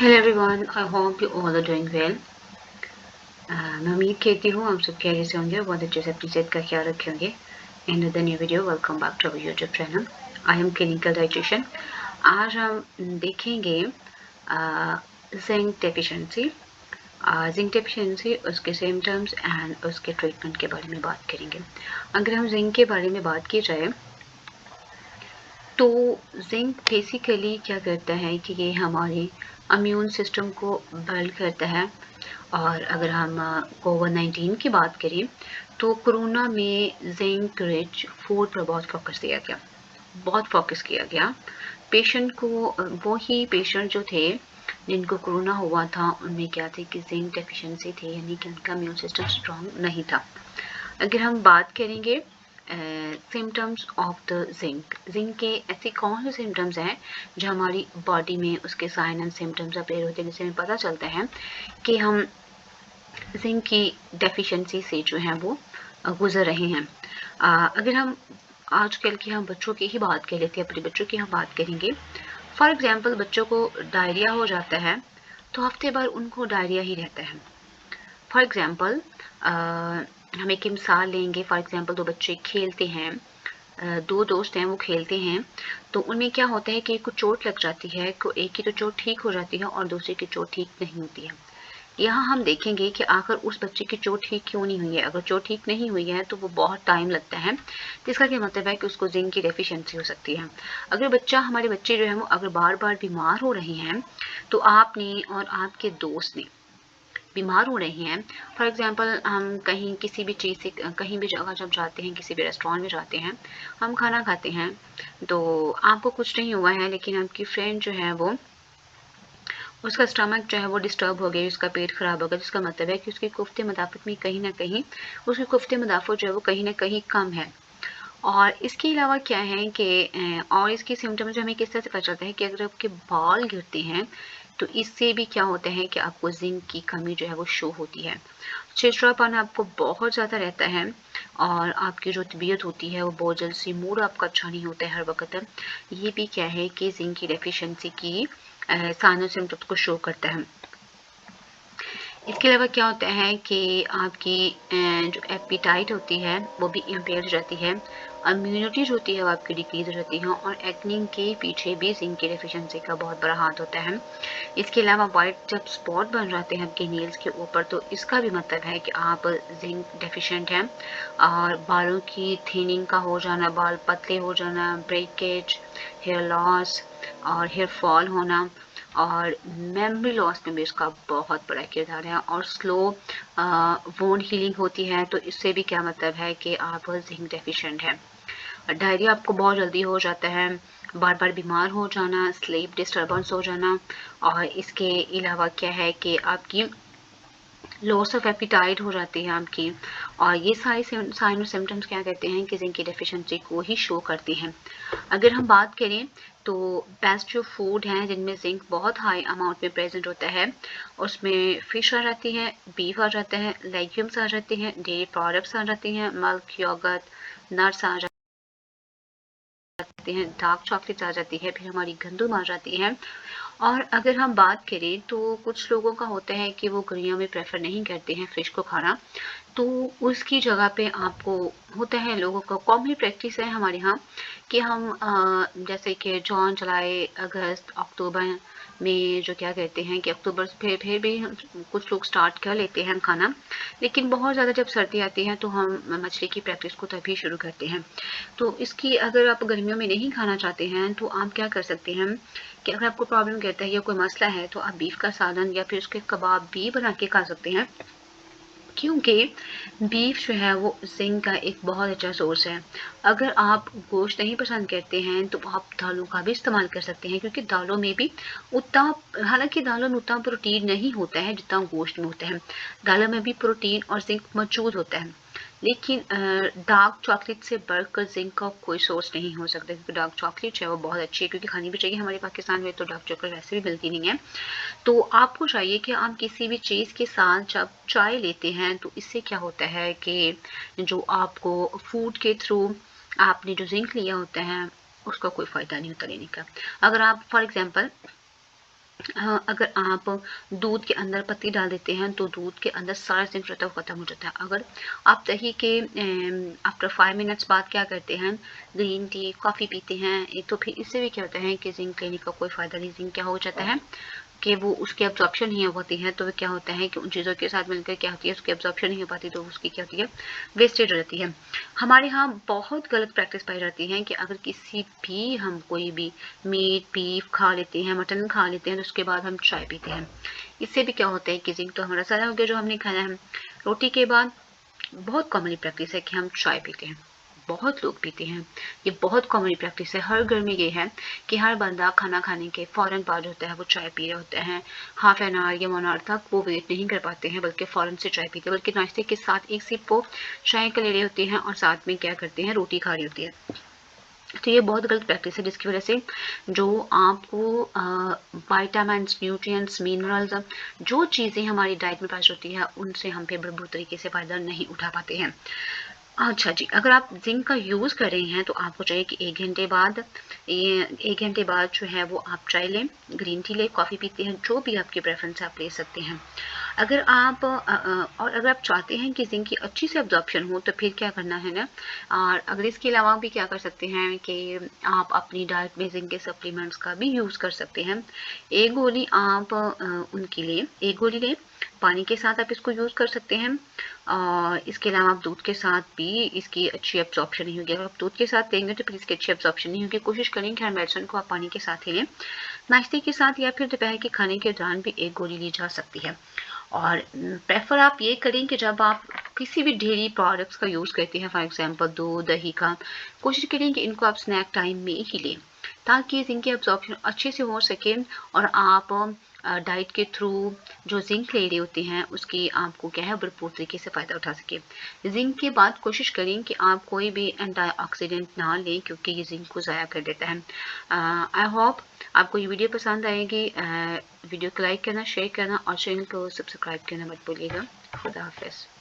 Hello everyone, I hope you all are doing well. मैं उम्मीद करती हूँ आप सब खैरियत से होंगे और बहुत अच्छे से अपनी सेहत का ख्याल रखे होंगे. In the new video, welcome back to our YouTube channel. I am clinical dietitian. आज हम देखेंगे जिंक डेफिशिएंसी. जिंक डेफिशिएंसी, उसके सिम्टम्स एंड उसके ट्रीटमेंट के बारे में बात करेंगे. अगर हम जिंक के बारे में बात की जाए तो जिंक बेसिकली क्या करता है कि ये हमारे इम्यून सिस्टम को बिल्ड करता है. और अगर हम कोविड-19 की बात करें तो कोरोना में जिंक रिच फूड पर बहुत फोकस किया गया. पेशेंट को वो ही पेशेंट जो थे जिनको कोरोना हुआ था उनमें क्या थे कि जिंक डेफिशिएंसी थी, यानी कि उनका इम्यून सिस्टम स्ट्रांग नहीं था. अगर हम बात करेंगे सिम्टम्स ऑफ द जिंक के ऐसे कौन से सिम्टम्स हैं जो हमारी बॉडी में उसके साइन एंड सिम्टम्स अपेयर होते हैं, जिससे हमें पता चलता है कि हम जिंक की डेफिशिएंसी से जो है वो गुजर रहे हैं. अगर हम आजकल की हम बच्चों की ही बात कर लेते हैं, अपने बच्चों की हम बात करेंगे. फॉर एग्जांपल बच्चों को डायरिया हो जाता है तो हफ्ते भर उनको डायरिया ही रहता है. फॉर एग्जांपल हम एक मिसाल लेंगे. फॉर एग्जांपल दो बच्चे खेलते हैं, दो दोस्त हैं वो खेलते हैं, तो उनमें क्या होता है कि एक को चोट लग जाती है, एक की तो चोट ठीक हो जाती है और दूसरे की चोट ठीक नहीं होती है. यहाँ हम देखेंगे कि आखिर उस बच्चे की चोट ठीक क्यों नहीं हुई है. अगर चोट ठीक नहीं हुई है तो वो बहुत टाइम लगता है, जिसका क्या मतलब है कि उसको जिंक की डेफिशिएंसी हो सकती है. अगर हमारे बच्चे जो है वो अगर बार बार बीमार हो रहे हैं तो आपने और आपके दोस्त ने बीमार हो रहे हैं. फॉर एग्जांपल हम कहीं किसी भी चीज़ से कहीं भी जगह जब जाते हैं, किसी भी रेस्टोरेंट में जाते हैं, हम खाना खाते हैं, तो आपको कुछ नहीं हुआ है लेकिन आपकी फ्रेंड जो है वो उसका स्टमक जो है वो डिस्टर्ब हो गया, उसका पेट खराब हो गया, जिसका मतलब है कि उसकी कुफ्ते मदाफ़त में कहीं न कहीं उसकी कुफ्ते मदाफ़त जो है वो कहीं न कहीं कम है. और इसके अलावा क्या है कि और इसके सिम्टम्स हमें किस तरह से पता चलता है कि अगर आपके बाल गिरते हैं तो इससे भी क्या होता है कि आपको जिंक की कमी जो है वो शो होती है. चिड़चिड़ापन आपको बहुत ज़्यादा रहता है और आपकी जो तबीयत होती है वो बहुत जल्द सी, मूड आपका अच्छा नहीं होता है हर वक्त. ये भी क्या है कि जिंक की डेफिशिएंसी की साइन और सिम्टम्स को शो करता है. इसके अलावा क्या होता है कि आपकी जो एपिटाइट होती है वो भी इम्पेयर हो जाती है, इम्यूनिटी जो होती है वो आपकी डिक्रीज हो जाती है और एक्ने के पीछे भी जिंक की डेफिशिएंसी का बहुत बड़ा हाथ होता है. इसके अलावा वाइट जब स्पॉट बन जाते हैं आपके नेल्स के ऊपर तो इसका भी मतलब है कि आप जिंक डेफिशिएंट हैं. और बालों की थिनिंग का हो जाना, बाल पतले हो जाना, ब्रेकेज, हेयर लॉस और हेयर फॉल होना और मेमोरी लॉस में भी इसका बहुत बड़ा किरदार है. और स्लो वोंड हीलिंग होती है तो इससे भी क्या मतलब है कि आप जिंक डेफिशिएंट हैं. डायरिया आपको बहुत जल्दी हो जाता है, बार बार बीमार हो जाना, स्लीप डिस्टर्बेंस हो जाना और इसके अलावा क्या है कि आपकी लॉस ऑफ एपिटाइट हो जाती है आपकी. और ये सारे साइन और सिम्टम्स क्या कहते हैं कि जिंक की डेफिशिएंसी को ही शो करती हैं. अगर हम बात करें तो बेस्ट जो फूड हैं जिनमें जिंक बहुत हाई अमाउंट में प्रेजेंट होता है उसमें फिश आ जाती है, बीफ आ जाता है, लेग्यूम्स आ जाते हैं, डेयरी प्रोडक्ट्स आ जाती हैं, मिल्क, योगर्ट, नट्स आ जाते हैं, डार्क चॉकलेट्स आ जाती है, फिर हमारी गंदम आ जाती है. और अगर हम बात करें तो कुछ लोगों का होता है कि वो गर्मियों में प्रेफर नहीं करते हैं फिश को खाना, तो उसकी जगह पे आपको होता है, लोगों का कॉमन प्रैक्टिस है हमारे यहाँ कि हम जैसे कि जून, जुलाई, अगस्त, अक्टूबर में जो क्या कहते हैं कि अक्टूबर से फिर भी कुछ लोग स्टार्ट कर लेते हैं खाना, लेकिन बहुत ज़्यादा जब सर्दी आती है तो हम मछली की प्रैक्टिस को तभी शुरू करते हैं. तो इसकी अगर आप गर्मियों में नहीं खाना चाहते हैं तो आप क्या कर सकते हैं कि अगर आपको प्रॉब्लम कहता है या कोई मसला है तो आप बीफ का सालन या फिर उसके कबाब भी बना के खा सकते हैं, क्योंकि बीफ जो है वो जिंक का एक बहुत अच्छा सोर्स है. अगर आप गोश्त नहीं पसंद करते हैं तो आप दालों का भी इस्तेमाल कर सकते हैं, क्योंकि दालों में भी उतना, हालांकि दालों में उतना प्रोटीन नहीं होता है जितना गोश्त में होता है. दालों में भी प्रोटीन और जिंक मौजूद होता है, लेकिन डार्क चॉकलेट से बढ़कर जिंक का कोई सोर्स नहीं हो सकता, क्योंकि डार्क चॉकलेट है वो बहुत अच्छी है, क्योंकि खानी भी चाहिए. हमारे पाकिस्तान में तो डार्क चॉकलेट वैसे भी मिलती नहीं है. तो आपको चाहिए कि आप किसी भी चीज़ के साथ जब चाय लेते हैं तो इससे क्या होता है कि जो आपको फूड के थ्रू आपने जो जिंक लिया होता है उसका कोई फ़ायदा नहीं होता लेने का. अगर आप फॉर एग्जांपल अगर आप दूध के अंदर पत्ती डाल देते हैं तो दूध के अंदर सारा जिंक रहता है वो खत्म हो जाता है। अगर आप दही के आफ्टर 5 मिनट्स बाद क्या करते हैं, ग्रीन टी कॉफ़ी पीते हैं, तो फिर इससे भी क्या होता है कि जिंक लेने का कोई फ़ायदा नहीं। जिंक क्या हो जाता है कि वो उसकी एब्जॉर्प्शन नहीं हो पाती है, तो क्या होता है कि उन चीज़ों के साथ मिलकर क्या होती है, उसकी एब्जॉर्प्शन नहीं हो पाती, तो उसकी क्या होती है, वेस्टेज हो जाती है। हमारे यहाँ बहुत गलत प्रैक्टिस पाई जाती है कि अगर किसी भी हम कोई भी मीट बीफ खा लेते हैं, मटन खा लेते हैं, तो उसके बाद हम चाय पीते हैं। इससे भी क्या होता है कि जिंक तो हमारा सारा हो गया जो हमने खाया है। रोटी के बाद बहुत कॉमनली प्रैक्टिस है कि हम चाय पीते हैं, बहुत लोग पीते हैं, ये बहुत कॉमन प्रैक्टिस है। हर घर में ये है कि हर बंदा खाना खाने के फ़ौरन बाद होता है वो चाय पी रहे होते हैं। हाफ एन आवर या 1 आवर तक वो वेट नहीं कर पाते हैं, बल्कि फ़ौरन से चाय पीते हैं, बल्कि नाश्ते के साथ एक सिप वो चाय का ले रहे होते हैं और साथ में क्या करते हैं, रोटी खा रही होती है। तो ये बहुत गलत प्रैक्टिस है, जिसकी वजह से जो आपको विटामिन्स, न्यूट्रिएंट्स, मिनरल्स, जो चीज़ें हमारी डाइट में पास होती है, उनसे हम पे भरपूर तरीके से फ़ायदा नहीं उठा पाते हैं। अच्छा जी, अगर आप जिंक का यूज़ कर रहे हैं तो आपको चाहिए कि 1 घंटे बाद जो है वो आप चाय लें, ग्रीन टी लें, कॉफ़ी पीते हैं, जो भी आपकी प्रेफरेंस है आप ले सकते हैं। अगर आप और अगर आप चाहते हैं कि जिंक की अच्छी से एब्जॉर्प्शन हो तो फिर क्या करना है ना, और अगर इसके अलावा भी क्या कर सकते हैं कि आप अपनी डाइट में जिंक के सप्लीमेंट्स का भी यूज़ कर सकते हैं। एक गोली आप उनके लिए एक गोली लें, पानी के साथ आप इसको यूज़ कर सकते हैं। और इसके अलावा आप दूध के साथ भी इसकी अच्छी एब्जॉर्प्शन नहीं होगी। अगर आप दूध के साथ लेंगे तो फिर इसकी अच्छी एब्जॉर्प्शन नहीं होगी। कोशिश करें कि हर मेडिसिन को आप पानी के साथ ही लें, नाश्ते के साथ या फिर दोपहर के खाने के दौरान भी एक गोली ली जा सकती है। और प्रेफर आप ये करें कि जब आप किसी भी डेयरी प्रोडक्ट्स का यूज़ करते हैं, फॉर एग्जांपल दूध, दही का, कोशिश करें कि इनको आप स्नैक टाइम में ही लें, ताकि जिंक की एब्जॉर्प्शन अच्छे से हो सके और आप डाइट के थ्रू जो जिंक ले रहे होते हैं उसकी आपको क्या है भरपूर तरीके से फ़ायदा उठा सके। जिंक के बाद कोशिश करें कि आप कोई भी एंटीऑक्सीडेंट ना लें, क्योंकि ये जिंक को ज़ाया कर देता है। आई होप आपको ये वीडियो पसंद आएगी। वीडियो को लाइक करना, शेयर करना और चैनल को सब्सक्राइब करना मत भूलिएगा। खुदा हाफिज़।